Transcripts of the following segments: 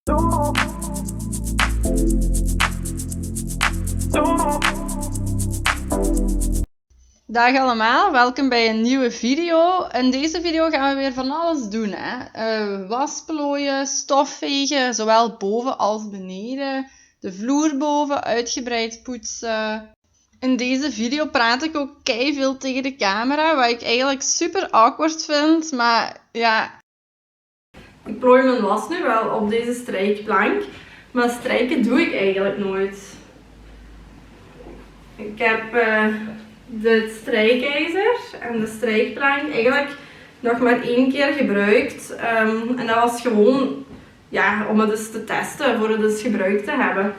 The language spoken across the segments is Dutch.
Dag allemaal, welkom bij een nieuwe video. In deze video gaan we weer van alles doen. Was plooien, stofvegen, zowel boven als beneden. De vloer boven, uitgebreid poetsen. In deze video praat ik ook keiveel tegen de camera, wat ik eigenlijk super awkward vind, maar ja... Ik plooi mijn was nu wel op deze strijkplank, maar strijken doe ik eigenlijk nooit. Ik heb de strijkijzer en de strijkplank eigenlijk nog maar 1 keer gebruikt. En dat was gewoon ja, om het eens te testen, voor het eens gebruikt te hebben.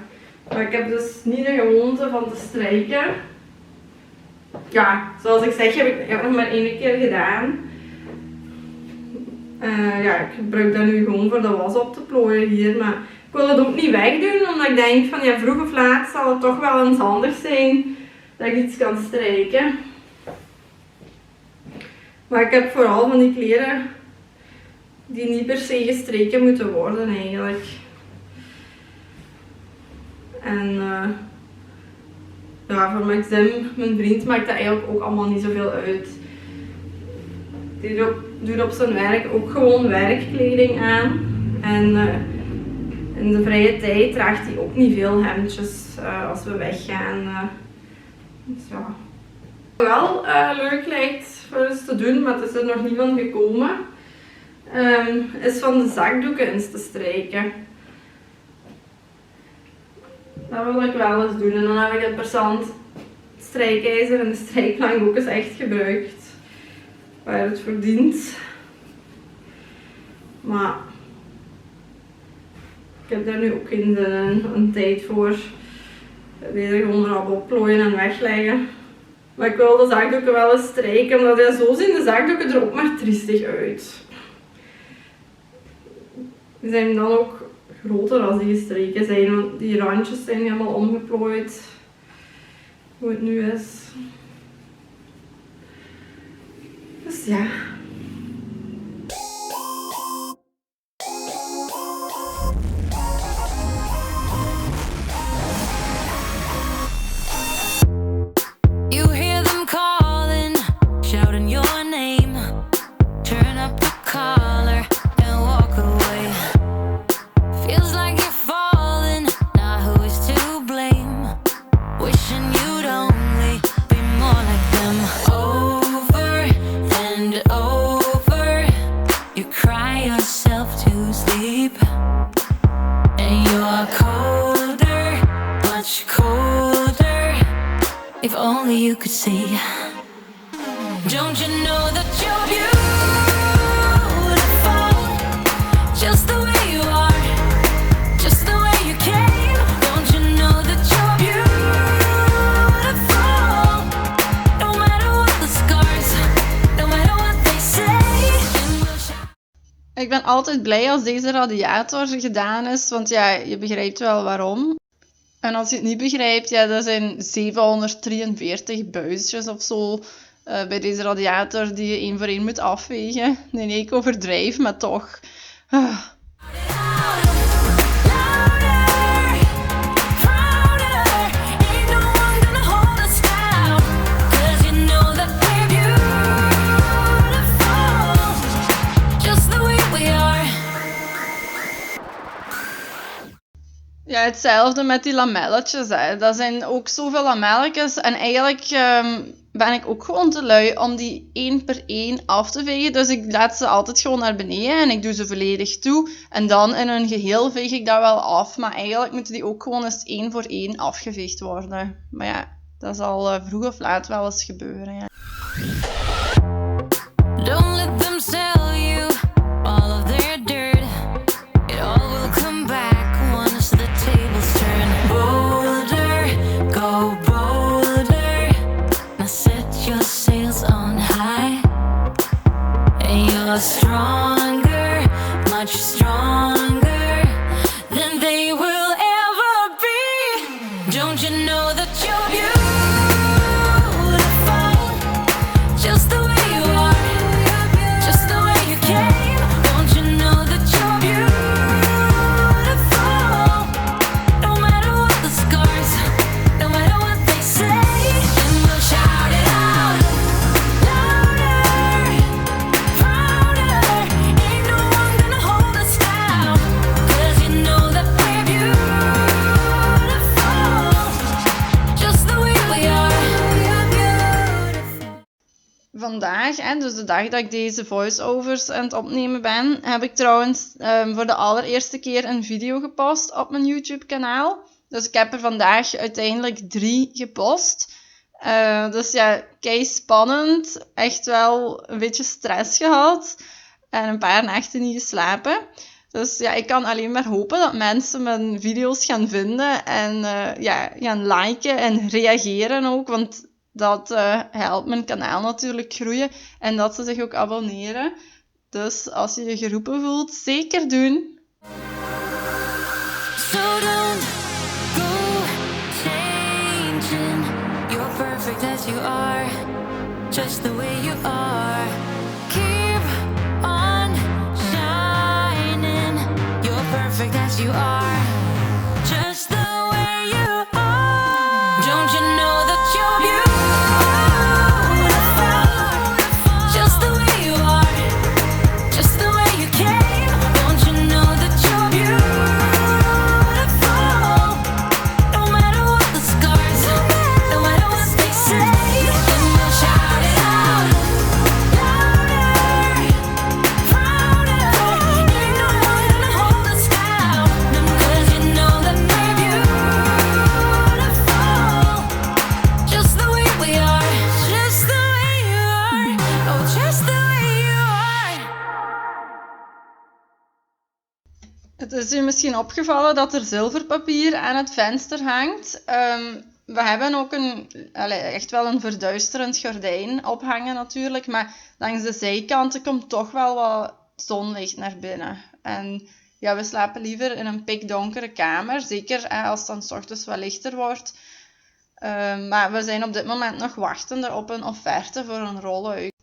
Maar ik heb dus niet de gewoonte van te strijken. Ja, zoals ik zeg, heb ik nog maar 1 keer gedaan. Ja, ik gebruik dat nu gewoon voor de was op te plooien hier. Maar ik wil het ook niet wegdoen, omdat ik denk van ja, vroeg of laat zal het toch wel eens handig zijn dat ik iets kan strijken. Maar ik heb vooral van die kleren die niet per se gestreken moeten worden eigenlijk. En ja, voor Maxim, mijn vriend, maakt dat eigenlijk ook allemaal niet zoveel uit. Die doet op zijn werk ook gewoon werkkleding aan. En in de vrije tijd draagt hij ook niet veel hemdjes als we weggaan. Dus ja. Wel leuk lijkt voor eens te doen, maar het is er nog niet van gekomen. Is van de zakdoeken eens te strijken. Dat wil ik wel eens doen. En dan heb ik het persant strijkijzer en de strijkplank ook eens echt gebruikt. Waar het verdient. Maar ik heb daar nu ook geen zin in, een tijd voor. Deze gewoon erop opplooien en wegleggen. Maar ik wil de zakdoeken wel eens strijken, omdat ja, zo zien de zakdoeken er ook maar triestig uit. Die zijn dan ook groter als die gestreken zijn, want die randjes zijn helemaal omgeplooid. Hoe het nu is. Dus ja. You hear them calling, shouting your name. Turn up the collar and walk away. Feels like you're falling, now who is to blame? Wishing you'd only be more like them. Over and over, you cry yourself to sleep. And you're colder, much colder. If only you could see. Don't you know that you're beautiful? Just the way you are, just the way you came. Don't you know that you're beautiful? No matter what the scars, no matter what they say. Ik ben altijd blij als deze radiator gedaan is, want ja, je begrijpt wel waarom. En als je het niet begrijpt, ja, dat zijn 743 buisjes of zo bij deze radiator die je 1 voor 1 moet afwegen. Nee, ik overdrijf, maar toch. Ja, hetzelfde met die lamelletjes. Hè. Dat zijn ook zoveel lamelletjes. En eigenlijk ben ik ook gewoon te lui om die 1 per 1 af te vegen. Dus ik laat ze altijd gewoon naar beneden en ik doe ze volledig toe. En dan in hun geheel veeg ik dat wel af. Maar eigenlijk moeten die ook gewoon eens 1 voor 1 afgeveegd worden. Maar ja, dat zal vroeg of laat wel eens gebeuren. Ja. Don't let them sell you all of their dirt. It all will come back once the tables turn. Bolder, go bolder. Now set your sails on high. And you're stronger, much stronger than they will ever be. Don't you know that you're beautiful? vandaag, hè, dus de dag dat ik deze voice-overs aan het opnemen ben, heb ik trouwens voor de allereerste keer een video gepost op mijn YouTube-kanaal. Dus ik heb er vandaag uiteindelijk 3 gepost. Dus ja, kei spannend. Echt wel een beetje stress gehad. En een paar nachten niet geslapen. Dus ja, ik kan alleen maar hopen dat mensen mijn video's gaan vinden. En gaan liken en reageren ook. Want dat helpt mijn kanaal natuurlijk groeien. En dat ze zich ook abonneren. Dus als je je geroepen voelt, zeker doen. So don't go changing. You're perfect as you are, just the way you are. Keep on shining. You're perfect as you are, just the way you are. Don't you know that you're beautiful, just the way you are, just the way you came. Don't you know that you're beautiful, no matter what the scars, no matter what they say. Then we'll shout it out louder, prouder. Ain't no one gonna hold us down, 'cause you know that we're beautiful, just the way we are, just the way you are, oh, just the way you are. Het is u misschien opgevallen dat er zilverpapier aan het venster hangt. We hebben ook echt wel een verduisterend gordijn ophangen natuurlijk, maar langs de zijkanten komt toch wel wat zonlicht naar binnen. En ja, we slapen liever in een pikdonkere kamer, zeker als het dan 's ochtends wat lichter wordt. Maar we zijn op dit moment nog wachtende op een offerte voor een rolluik.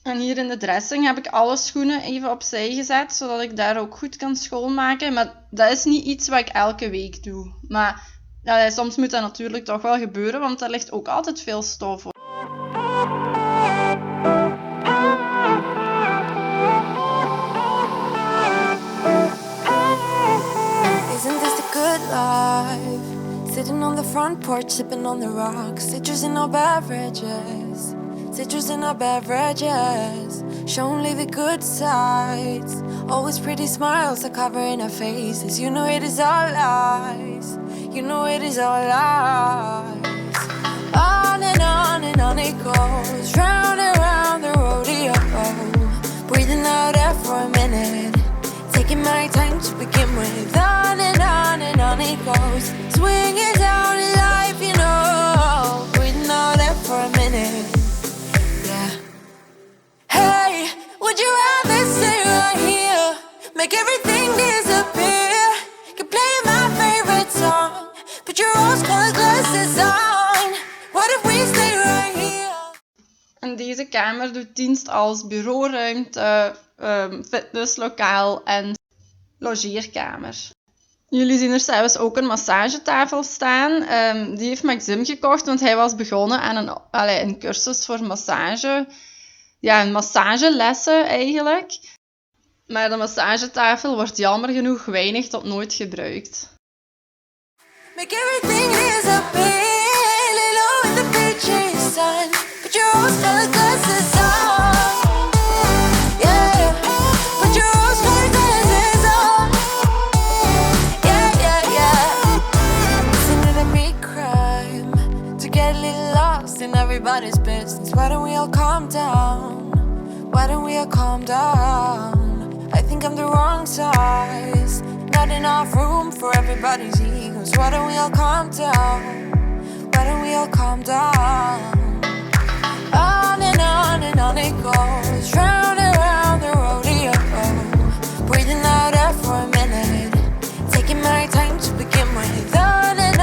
En hier in de dressing heb ik alle schoenen even opzij gezet, zodat ik daar ook goed kan schoonmaken. Maar dat is niet iets wat ik elke week doe. Maar soms moet dat natuurlijk toch wel gebeuren, want er ligt ook altijd veel stof op. Isn't this the good life? Sitting on the front porch, sipping on the rocks. Citrus in our beverages. Citrus in our beverages. Show only the good sides. Always pretty smiles are covering our faces. You know it is all lies. You know it is all lies. On and on it goes. Round and round the rodeo. Breathing out air for a minute. Taking my time to begin with. On and on it goes. Swinging down in life, you know. Breathing out air for a minute. Yeah. Hey, would you rather stay right here? Make everything disappear. Can play my favorite song. Put your rose-colored glasses on. What if we stay right here? En deze kamer doet dienst als bureauruimte, fitnesslokaal en logeerkamer. Jullie zien er zelfs ook een massagetafel staan. Die heeft Maxim gekocht, want hij was begonnen aan een cursus voor massage. Ja, een massagelessen eigenlijk. Maar de massagetafel wordt jammer genoeg weinig tot nooit gebruikt. Make everything disappear. Lay low in the beaches, sun. Put your rose-colored glasses on. Yeah, put your rose-colored glasses on. Yeah. Isn't it a big crime to get a little lost in everybody's business? Why don't we all calm down? Why don't we all calm down? I think I'm the wrong size. Not enough room for everybody's egos. Why don't we all calm down? Why don't we all calm down? On and on it goes. Round and round the rodeo. Breathing out air for a minute. Taking my time to begin with. On and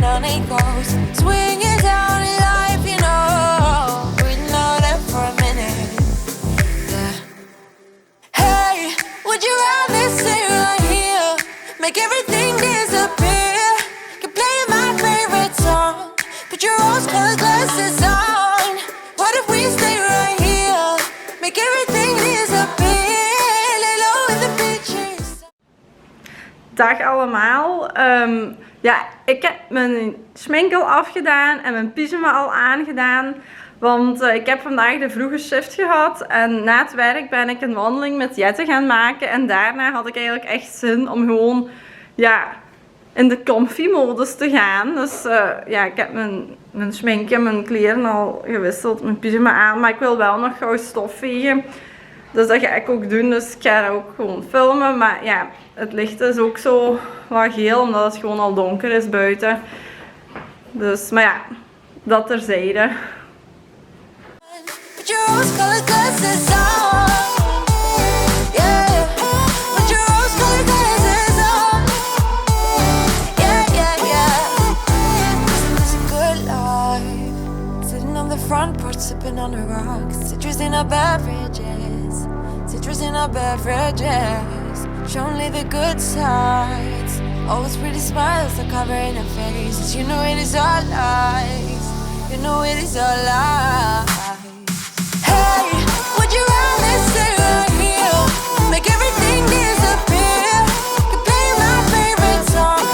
on it goes. Swinging down in life, you know. Breathing out air for a minute. Yeah. Hey, would you rather stay right here? Make everything disappear. Can play my favorite song. Put your rose-colored glasses on. What if we stay right here? Make everything disappear. Lay low in the beaches. Dag allemaal. Ik heb mijn schminkel afgedaan en mijn pyjama al aangedaan. Want ik heb vandaag de vroege shift gehad en na het werk ben ik een wandeling met Jette gaan maken. En daarna had ik eigenlijk echt zin om gewoon in de comfy modus te gaan. Dus ik heb mijn schmink en mijn kleren al gewisseld, mijn pyjama aan. Maar ik wil wel nog gauw stofvegen. Dus dat ga ik ook doen. Dus ik ga dat ook gewoon filmen. Maar ja, het licht is ook zo wat geel omdat het gewoon al donker is buiten. Dus, maar ja, dat terzijde. Put your rose-colored glasses on. Yeah. Put your rose-colored glasses on. Yeah. It's a good life. Sitting on the front porch, sipping on the rocks. Citrus in our beverages. Citrus in our beverages. Show only the good sides. Always pretty smiles are covering our faces. You know it is all lies. You know it is all lies. Hey, would you rather stay right here? Make everything disappear. Could play my favorite song.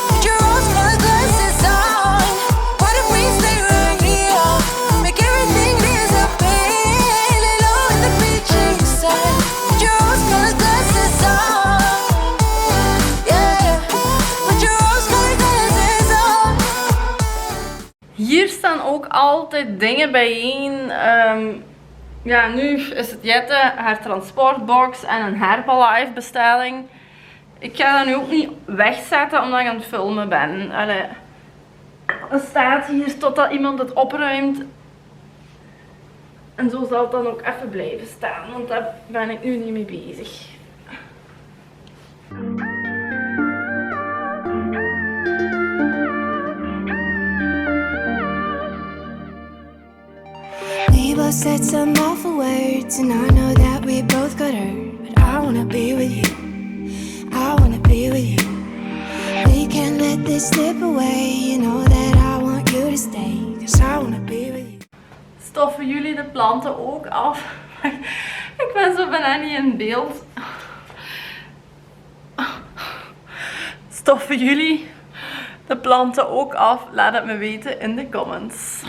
Put your rose-colored glasses on. Why don't we stay right here? Make everything disappear. Lay low in the beaching sun. Put your rose-colored glasses on. Yeah, put your rose-colored glasses on. Hier staan ook altijd dingen bijeen. Ja, nu is het Jette, haar transportbox en een Herbalife bestelling. Ik ga dat nu ook niet wegzetten omdat ik aan het filmen ben. Allee, het staat hier totdat iemand het opruimt. En zo zal het dan ook even blijven staan, want daar ben ik nu niet mee bezig. We both said some awful words, and I know that we both got hurt. But I wanna be with you. I wanna be with you. We can't let this slip away. You know that I want you to stay. 'Cause I wanna be with you. Stoffen jullie de planten ook af? Ik ben zo bijna niet in beeld. Stoffen jullie de planten ook af? Laat het me weten in de comments.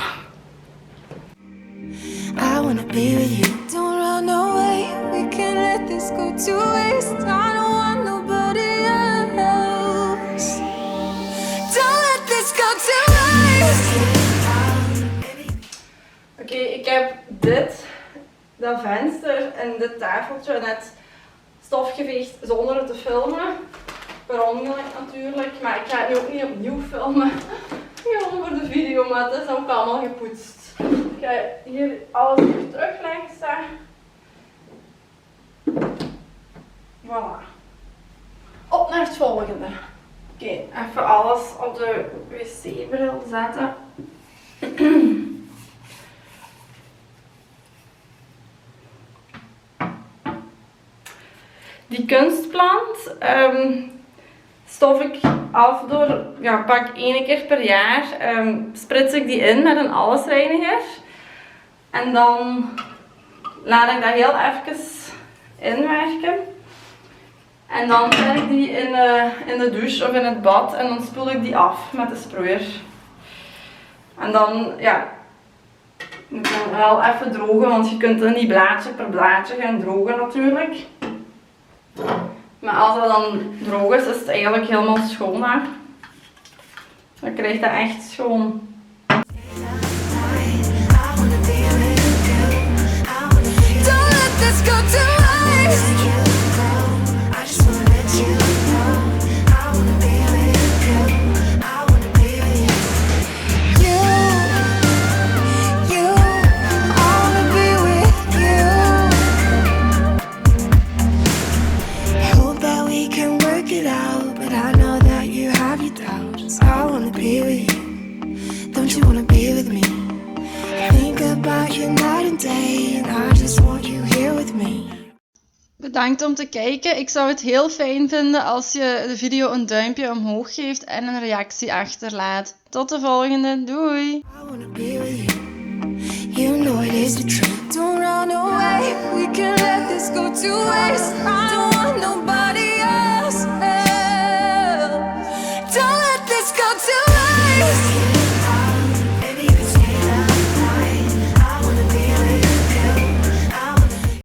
I wanna be with you. Don't run away. We can't let this go to waste. I don't want nobody else. Don't let this go to waste. Oké, ik heb dat venster en dit tafeltje net stofgeveegd zonder het te filmen. Per ongeluk natuurlijk, maar ik ga het nu ook niet opnieuw filmen. Gewoon voor de video, maar het is ook allemaal gepoetst. Ik ga hier alles weer terugleggen. Voilà. Op naar het volgende. Oké, even alles op de wc-bril zetten. Die kunstplant stof ik af door, pak 1 keer per jaar, sprits ik die in met een allesreiniger. En dan laat ik dat heel even inwerken. En dan zet ik die in de douche of in het bad en dan spoel ik die af met de sproeier. En dan, moet je wel even drogen, want je kunt het niet blaadje per blaadje gaan drogen natuurlijk. Maar als dat dan droog is, is het eigenlijk helemaal schoon. Hè? Dan krijg je dat echt schoon. Don't let this go to waste. Bedankt om te kijken. Ik zou het heel fijn vinden als je de video een duimpje omhoog geeft en een reactie achterlaat. Tot de volgende. Doei! I wanna be with you. You know it is the truth. Don't run away. We can't let this go to waste.